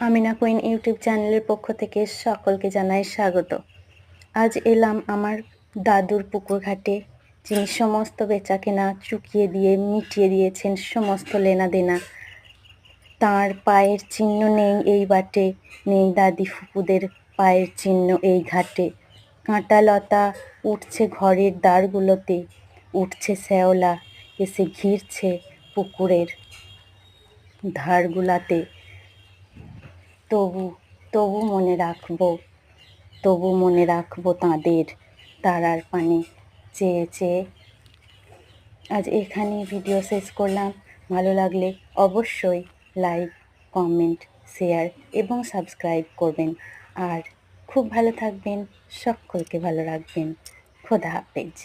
Amina queen YouTube চ্যানেলের পক্ষ থেকে সকলকে জানাই স্বাগত। আজ এলাম আমার দাদুর পুকুর ঘাটে, যিনি সমস্ত বেচাকেনা চুকিয়ে দিয়ে মিটিয়ে দিয়েছেন সমস্ত লেনাদেনা। তাঁর পায়ের চিহ্ন নেই এই বাটে, নেই দাদি ফুপুদের পায়ের চিহ্ন এই ঘাটে। কাঁটা লতা উঠছে ঘরের দ্বারগুলোতে, উঠছে শ্যাওলা এসে ঘিরছে পুকুরের ধারগুলাতে। তবু মনে রাখবো তাঁদের তারার পানে চেয়ে চেয়ে। আজ এখানেই ভিডিও শেষ করলাম। ভালো লাগলে অবশ্যই লাইক, কমেন্ট, শেয়ার এবং সাবস্ক্রাইব করবেন। আর খুব ভালো থাকবেন, সকলকে ভালো রাখবেন। খোদা হাফেজ।